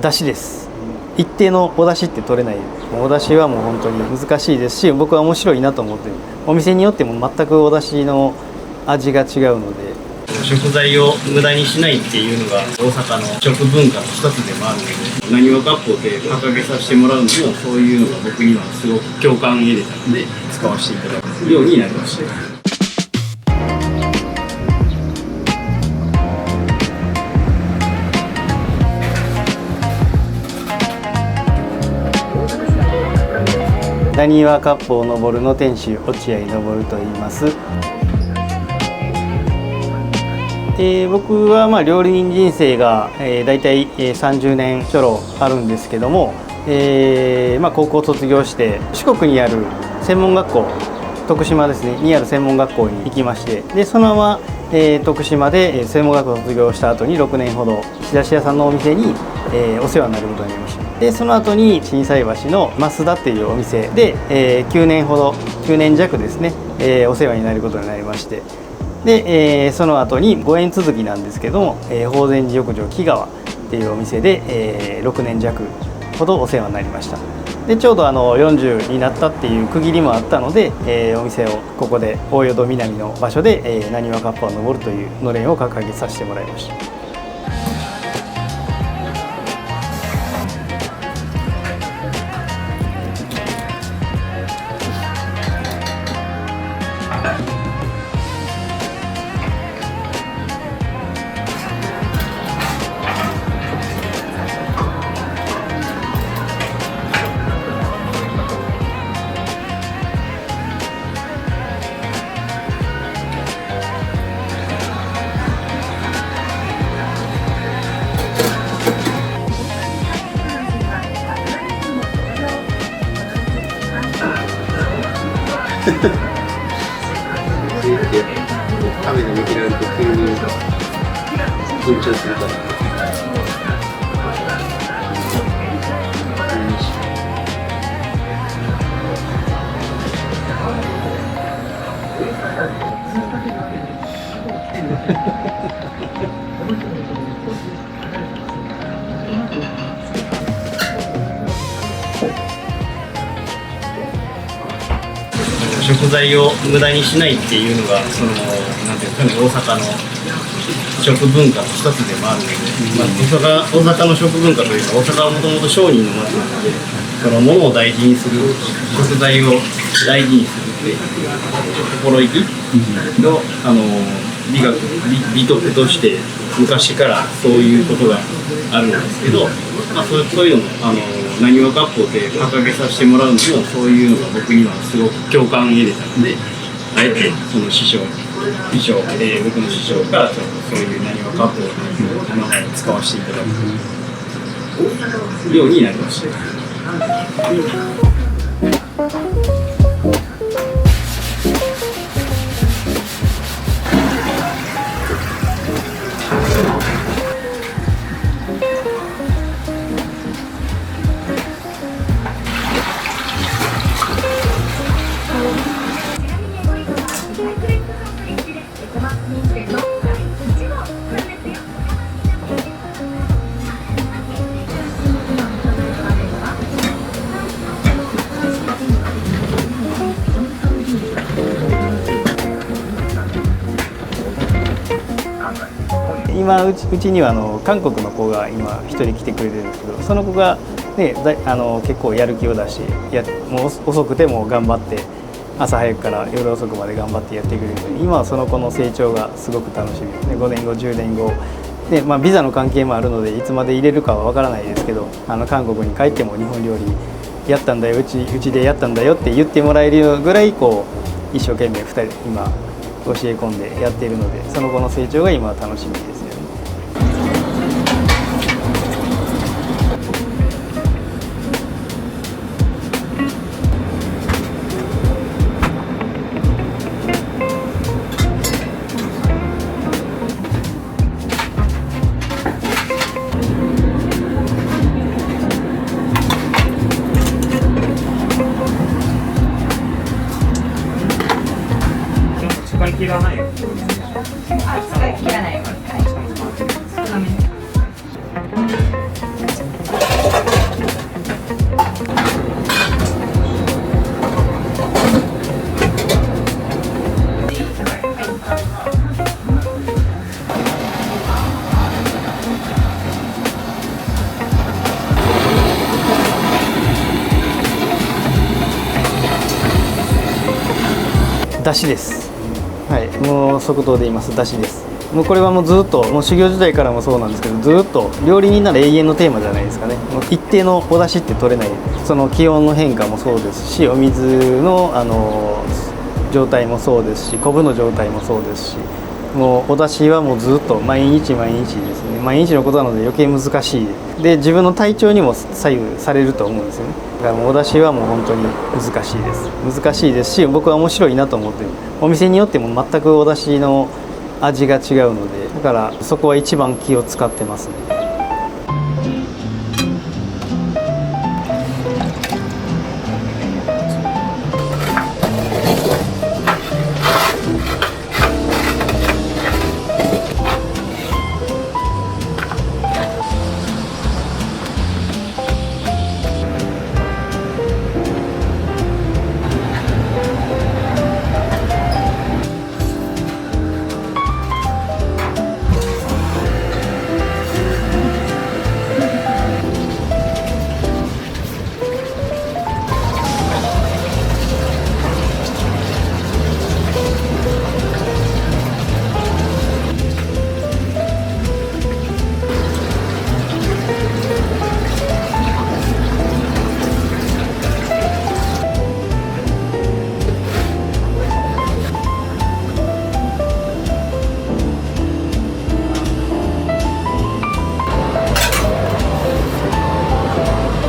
出汁です。一定のお出汁って取れない。お出汁はもう本当に難しいですし、僕は面白いなと思って、お店によっても全くお出汁の味が違うので、食材を無駄にしないっていうのが大阪の食文化の一つでもあるので、なにわ割烹で掲げさせてもらうのもそういうのが僕にはすごく共感を得れたので使わせていただくようになりました。なにわ割烹のぼるの店主落合昇と言います。僕は料理人人生がだいたい30年ちょろあるんですけども、高校卒業して四国にある専門学校、徳島ですねにある専門学校に行きまして、でそのまま徳島で専門学校卒業した後に6年ほど仕出し屋さんのお店にお世話になることになりました。でその後に心斎橋の増田っていうお店で9年弱ですねお世話になることになりまして、でその後に5年続きなんですけども法善寺浴場木川っていうお店で6年弱ほどお世話になりました。でちょうど40になったっていう区切りもあったのでお店をここで大淀南の場所でなにわ割烹のぼるというのれんを掲げさせてもらいました。カメラ見てられると急に緊張するから。食材を無駄にしないっていうのがなんていうかね、大阪の食文化の一つでもあるので、大阪の食文化というか、大阪はもともと商人の町なので、その物を大事にする、食材を大事にするっていう心意気の美徳として昔からそういうことがあるんですけど、そういうのもなにわ割烹で掲げさせてもらうのもそういうのが僕にはすごく共感を得れたので、あえてその僕の師匠からそういうなにわ割烹という名前を使わせていただくようになりました。今うちには韓国の子が今1人来てくれてるんですけど、その子が、ね、結構やる気を出してもう遅くても頑張って朝早くから夜遅くまで頑張ってやってくれるので、今はその子の成長がすごく楽しみですね。5年後10年後で、ビザの関係もあるのでいつまで入れるかは分からないですけど、韓国に帰っても日本料理やったんだよ、うちでやったんだよって言ってもらえるぐらい一生懸命2人今教え込んでやっているので、その子の成長が今は楽しみですよね。使い切らないよ。使い切らない。出汁です。はい、もう即答で言います。出汁です。もうこれはもうずっともう修行時代からもそうなんですけど、ずっと料理人なら永遠のテーマじゃないですかね。もう一定のお出汁って取れない、その気温の変化もそうですし、お水の状態もそうですし、昆布の状態もそうですし、もうお出汁はもうずっと毎日毎日ですね。毎日のことなので余計難しいで、自分の体調にも左右されると思うんですよね。だからもうお出汁はもう本当に難しいです。難しいですし、僕は面白いなと思ってる。お店によっても全くお出汁の味が違うので、だからそこは一番気を使ってますね。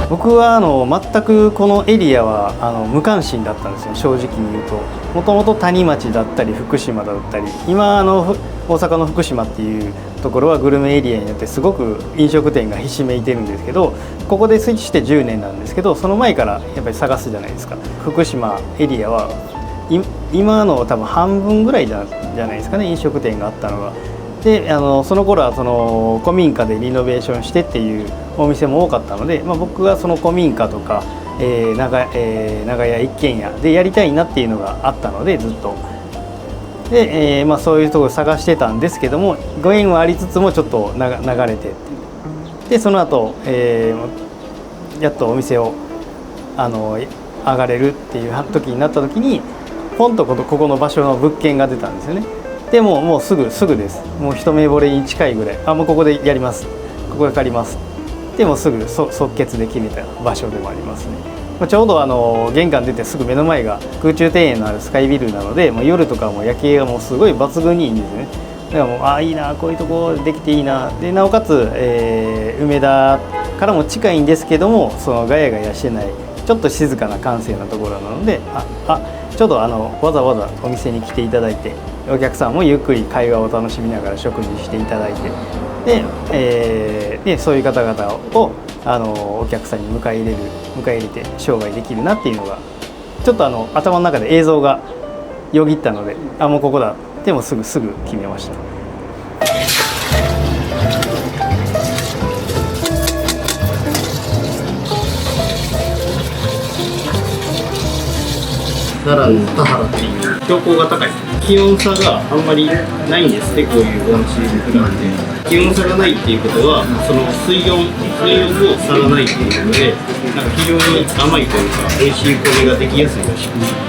僕は全くこのエリアは無関心だったんですよ、正直に言うと。もともと谷町だったり福島だったり、今大阪の福島っていうところはグルメエリアになってすごく飲食店がひしめいてるんですけど、ここでスイッチして10年なんですけど、その前からやっぱり探すじゃないですか。福島エリアは今の多分半分ぐらいじゃないですかね、飲食店があったのが。でその頃は古民家でリノベーションしてっていうお店も多かったので、僕はその古民家とか、長屋一軒家でやりたいなっていうのがあったので、ずっとで、そういうところを探してたんですけども、ご縁はありつつもちょっと流れてで、その後、やっとお店を上がれるっていう時になった時に、ポンとここの場所の物件が出たんですよね。でもうすぐです。もう一目惚れに近いぐらい、もうここでやります、ここで借りますでもすぐ即決で決めた場所でもありますね。ちょうど玄関出てすぐ目の前が空中庭園のあるスカイビルなので、夜とかも夜景がもうすごい抜群にいいんですね。だからもういいな、こういうとこできていいな。でなおかつ、梅田からも近いんですけども、そのガヤガヤしてないちょっと静かな閑静なところなので、ちょっとわざわざお店に来ていただいて、お客さんもゆっくり会話を楽しみながら食事していただいて、でそういう方々をお客さんに迎え入れて商売できるなっていうのがちょっと頭の中で映像がよぎったので、もうここだでもすぐ決めました。奈良の田原っていう標高が高い、気温差があんまりないんですって、こういうお話に比べて。気温差がないっていうことは、その水温も差がないっていうので、なんか非常に甘いというか美味しい米ができやすいらしくて。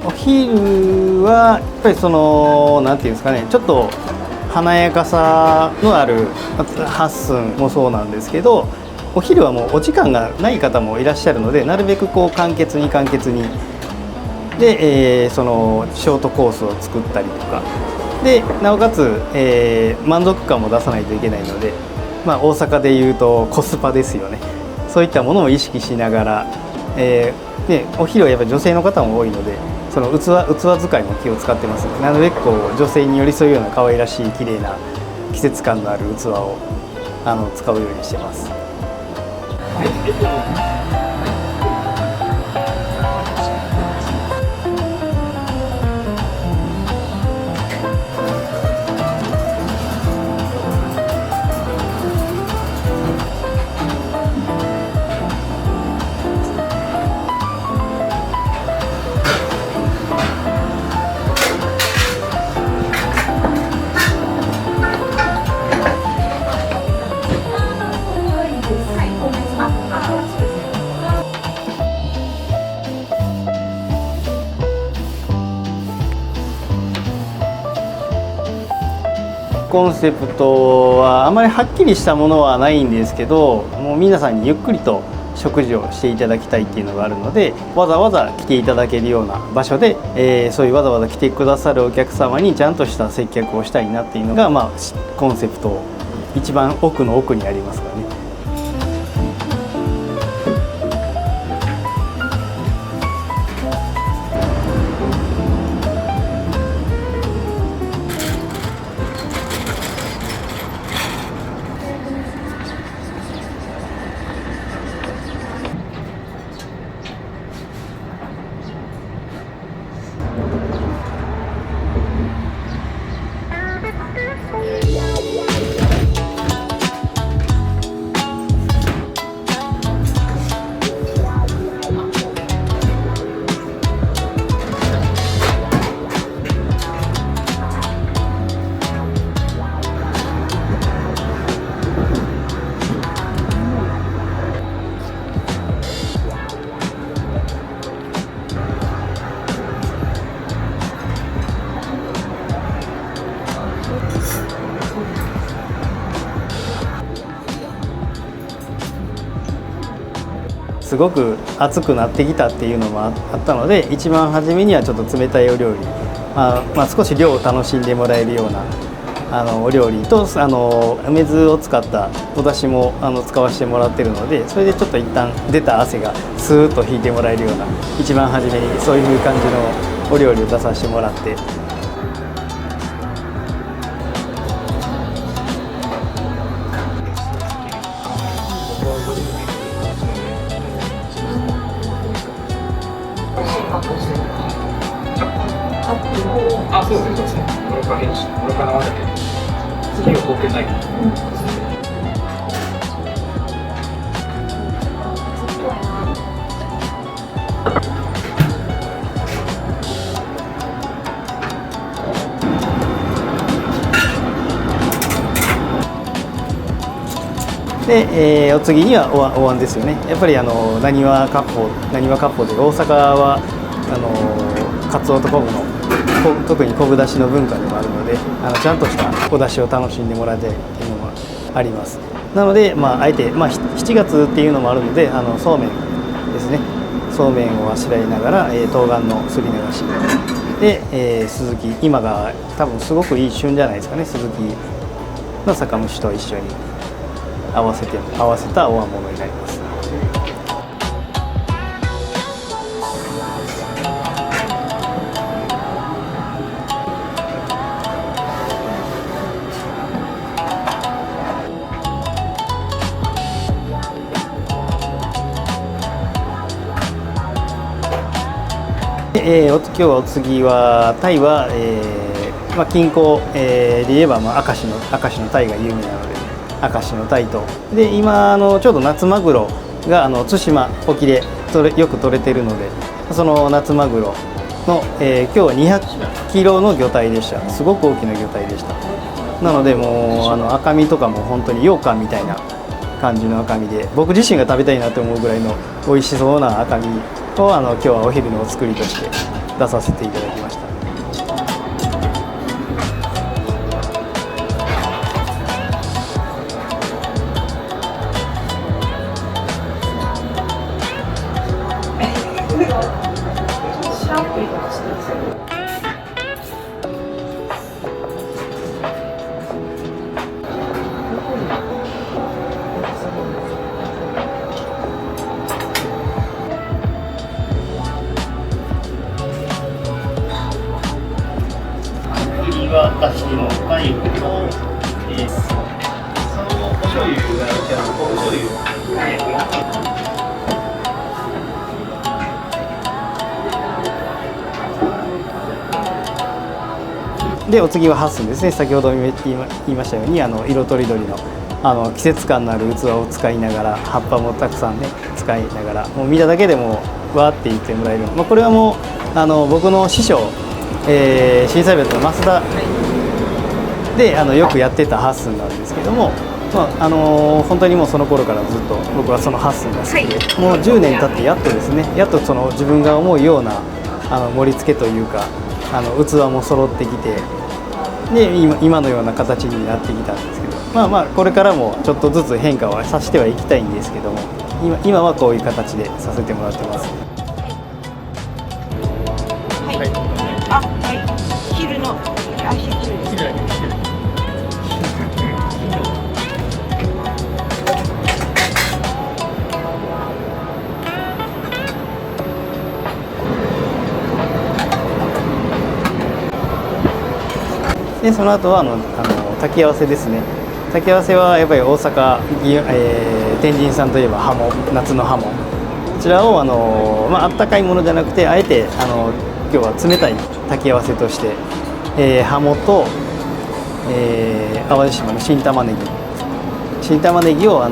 お昼はやっぱりなんていうんですかね、ちょっと華やかさのある8寸もそうなんですけど、お昼はもうお時間がない方もいらっしゃるので、なるべく簡潔にで、そのショートコースを作ったりとかで、なおかつ、満足感も出さないといけないので、大阪でいうとコスパですよね。そういったものも意識しながら、お昼はやっぱり女性の方も多いので、その器使いも気を使ってます。なるべく女性に寄り添うような可愛らしい綺麗な季節感のある器を使うようにしてます。コンセプトはあまりはっきりしたものはないんですけど、もう皆さんにゆっくりと食事をしていただきたいっていうのがあるので、わざわざ来ていただけるような場所で、そういうわざわざ来てくださるお客様にちゃんとした接客をしたいなっていうのが、コンセプト一番奥の奥にありますからね。すごく暑くなってきたっていうのもあったので、一番初めにはちょっと冷たいお料理、少し量を楽しんでもらえるようなお料理と梅酢を使ったお出汁も使わせてもらってるので、それでちょっと一旦出た汗がスーッと引いてもらえるような、一番初めにそういう感じのお料理を出させてもらって。あ、そうですね。愚か編集、愚かなわだけど、次を凍ってない。で、お次にはお椀ですよね。やっぱりなにわ割烹で大阪はかつおと昆布の特に昆布だしの文化でもあるので、ちゃんとしたお出汁を楽しんでもらいたいっていうのがあります。なので、あえて、7月っていうのもあるので、そうめんですね。そうめんをあしらいながら、冬瓜のすり流しで、スズキ、今が多分すごくいい旬じゃないですかね。スズキの酒蒸しと一緒に合わせたお椀物になります。今日はお次はタイは、近郊、で言えば、明石のタイが有名なので、明石のタイと、で今ちょうど夏マグロが対馬沖でよく取れているので、その夏マグロの、今日は200キロの魚体でした。すごく大きな魚体でした。なのでもう赤身とかも本当に羊羹みたいな感じの赤身で、僕自身が食べたいなと思うぐらいの美味しそうな赤身を今日はお昼のお作りとして出させていただきました。だしのタイと、そのお醤油がお醤油、でお次はハッスンですね。先ほど言いましたように色とりどりの季節感のある器を使いながら、葉っぱもたくさんね使いながら、もう見ただけでもわーって言ってもらえる、これはもう僕の師匠、震災別の増田でよくやってたハッスンなんですけども、本当にもうその頃からずっと僕はそのハッスンが好きで、もう10年経ってやっとですね、やっとその自分が思うような盛り付けというか器も揃ってきて、で今のような形になってきたんですけど、これからもちょっとずつ変化はさせてはいきたいんですけども、今はこういう形でさせてもらってます。はい。あ、はい。昼の昼です。でその後は炊き合わせですね。炊き合わせはやっぱり大阪、天神さんといえばハモ、夏のハモ、こちらをあったかいものじゃなくて、あえて今日は冷たい炊き合わせとして、ハモと、淡路島の新玉ねぎを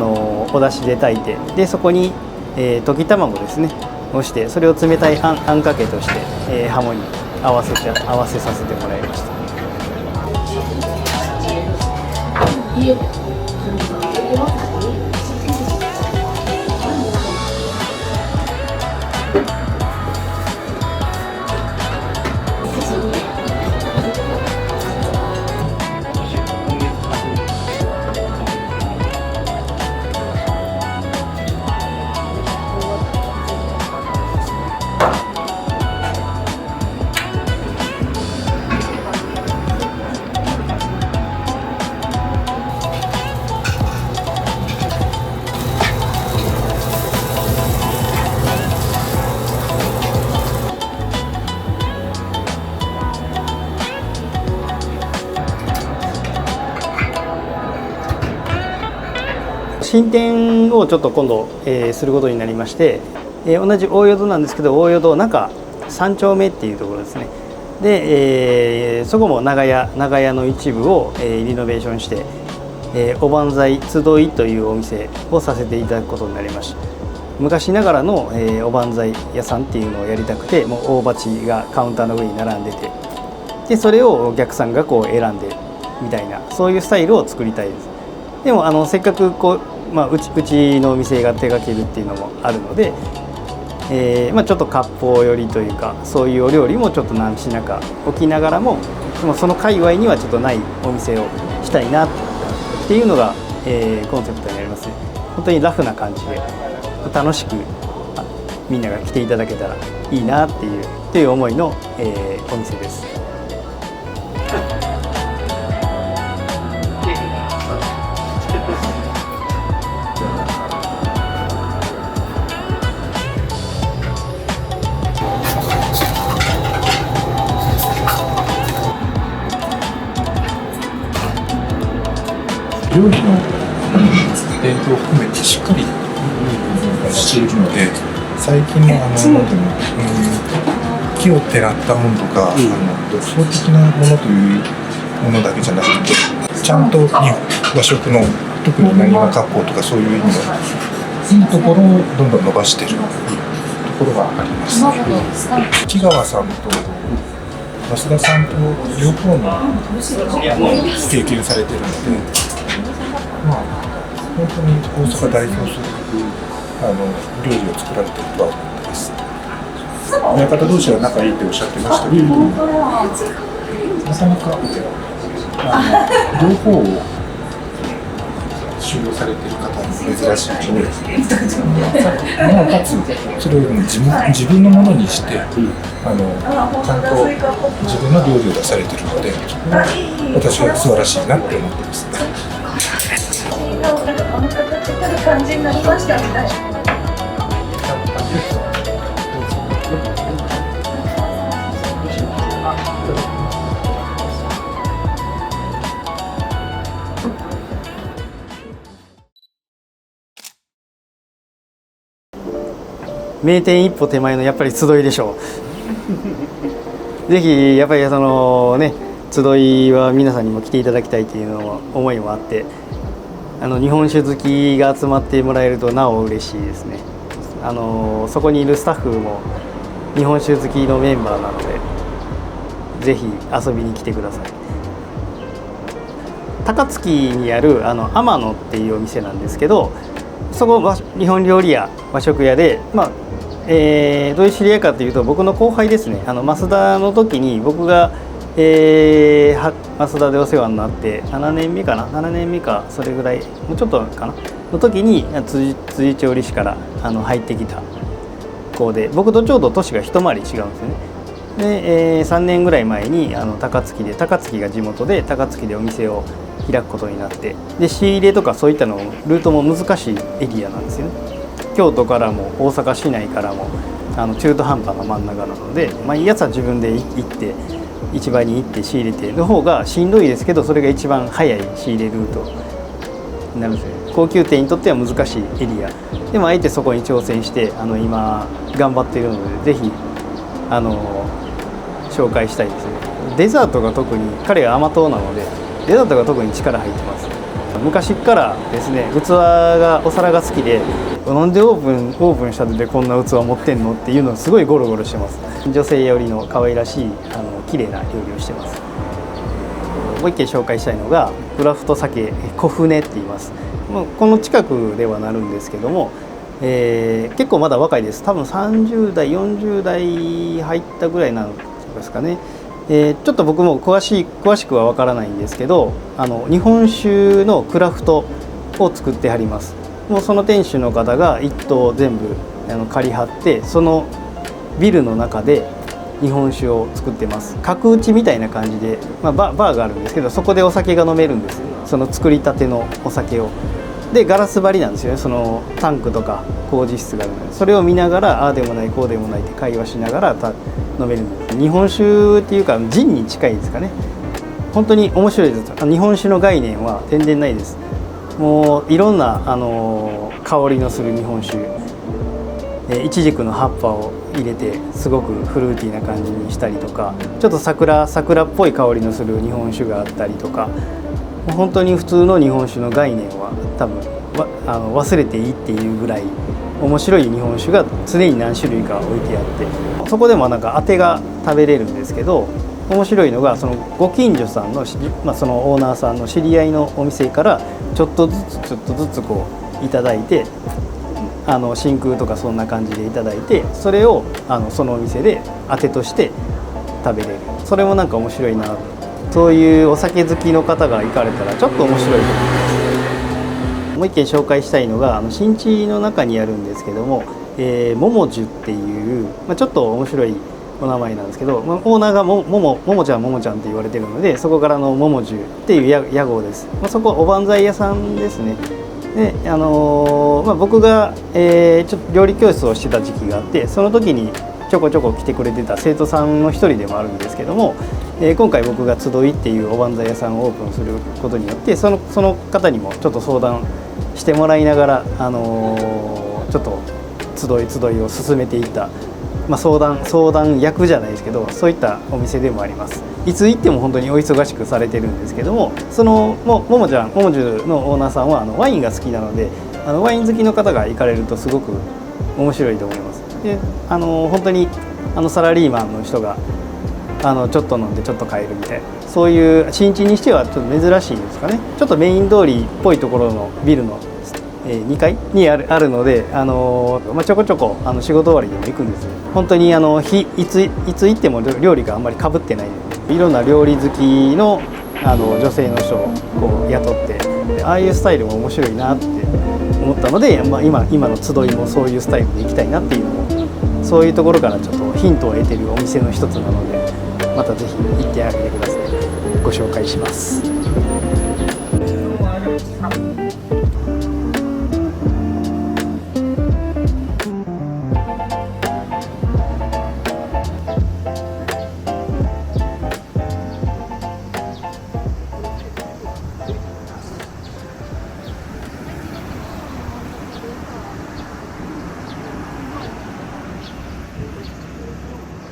お出汁で炊いて、でそこに、溶き卵ですねをして、それを冷たいあんかけとして、ハモに合わせさせてもらいました。進展をちょっと今度、することになりまして、同じ大淀なんですけど、大淀中3丁目っていうところですね。で、そこも長屋の一部を、リノベーションして、おばんざい集いというお店をさせていただくことになりました。昔ながらの、おばんざい屋さんっていうのをやりたくて、もう大鉢がカウンターの上に並んでて、でそれをお客さんがこう選んでみたいな、そういうスタイルを作りたいです。でもせっかくこううちのお店が手掛けるっていうのもあるので、ちょっと割烹寄りというか、そういうお料理もちょっと何品か置きながらも、でもその界隈にはちょっとないお店をしたいなっていうのが、コンセプトになります。本当にラフな感じで楽しくみんなが来ていただけたらいいなっていう思いの、お店です。料理の伝統を含めてしっかりしているので、最近の木をてらったものとか、独創的なものというものだけじゃなくて、ちゃんと和食の特に浪速割烹とかそういう意味のいいところをどんどん伸ばしているところがありますね。木川さんと増田さんと両方の経験されているので、本当に大阪を代表する料理を作られているとは思ってます。親方同士は仲いいっておっしゃってましたけれども、なかなか両方を修行されている方も珍しいので、なおかつそれを自分のものにして、ちゃんと自分の料理を出されているので、私は素晴らしいなって思ってます。なんかこの形来る感じになりましたみたいな。名店一歩手前のやっぱり集いでしょう。ぜひやっぱり集いは皆さんにも来ていただきたいという思いもあって、日本酒好きが集まってもらえるとなお嬉しいですね。そこにいるスタッフも日本酒好きのメンバーなので、ぜひ遊びに来てください。高槻にある天野っていうお店なんですけど、そこ日本料理屋、和食屋で、どういう知り合いかというと、僕の後輩ですね。増田の時に僕が、増田でお世話になって7年目かな、7年目かそれぐらい、もうちょっとかなの時に辻調理師から入ってきた子で、僕とちょうど年が一回り違うんですよね。で、3年ぐらい前に高槻が地元で高槻でお店を開くことになって、で仕入れとかそういったのルートも難しいエリアなんですよね。京都からも大阪市内からも中途半端な真ん中なので、毎朝自分で行って市場に行って仕入れての方がしんどいですけど、それが一番早い仕入れルートになるんですよ。高級店にとっては難しいエリアでもあえてそこに挑戦して今頑張っているので、ぜひ紹介したいですね。デザートが特に、彼は甘党なのでデザートが特に力入ってます。昔からですね、お皿が好きで、なんでオープンしたてでこんな器持ってんのっていうのをすごいゴロゴロしてます。女性寄りの可愛らしい綺麗な料理をしてます。もう一軒紹介したいのがクラフト酒小舟って言います。この近くではなるんですけども、結構まだ若いです。多分30代40代入ったぐらいなんですかね。ちょっと僕も詳しくは分からないんですけど、日本酒のクラフトを作ってはります。もうその店主の方が一棟全部借り張って、そのビルの中で日本酒を作ってます。角打ちみたいな感じで、バーがあるんですけど、そこでお酒が飲めるんです。その作りたてのお酒を。でガラス張りなんですよね。そのタンクとか工事室があるので、それを見ながらああでもないこうでもないって会話しながら飲めるんです。日本酒っていうかジンに近いですかね。本当に面白いです。日本酒の概念は全然ないです。もういろんな香りのする日本酒、イチジクの葉っぱを入れてすごくフルーティーな感じにしたりとか、ちょっと桜っぽい香りのする日本酒があったりとか、本当に普通の日本酒の概念は多分忘れていいっていうぐらい面白い日本酒が常に何種類か置いてあって、そこでもなんかあてが食べれるんですけど、面白いのがそのご近所さんの、そのオーナーさんの知り合いのお店からちょっとずつこういただいて、真空とかそんな感じでいただいて、それをそのお店であてとして食べれる。それもなんか面白いな。そういうお酒好きの方が行かれたらちょっと面白いと思います。もう一軒紹介したいのが新地の中にあるんですけども、ももじゅっていう、ちょっと面白いお名前なんですけど、オーナーがももちゃんって言われてるので、そこからももじゅっていう屋号です。そこはおばんざい屋さんですね。で僕が、ちょっと料理教室をしてた時期があって、その時にちょこちょこ来てくれてた生徒さんの一人でもあるんですけども、今回僕が集いっていうおばんざい屋さんをオープンすることによって、その方にもちょっと相談してもらいながら、ちょっと集いを進めていった、相談役じゃないですけど、そういったお店でもあります。いつ行っても本当にお忙しくされてるんですけども、そのももじゅのオーナーさんはワインが好きなので、ワイン好きの方が行かれるとすごく面白いと思います。で本当にサラリーマンの人がちょっと飲んでちょっと帰るみたいな、そういう新地にしてはちょっと珍しいんですかね。ちょっとメイン通りっぽいところのビルの2階にあるので、ちょこちょこ仕事終わりでも行くんですね。本当にいつ行っても料理があんまりかぶってないので、いろんな料理好きの女性の人をこう雇って、ああいうスタイルも面白いなって思ったので、今の集いもそういうスタイルで行きたいなっていうのも、そういうところからちょっとヒントを得てるお店の一つなので、またぜひ行ってあげてください。ご紹介します。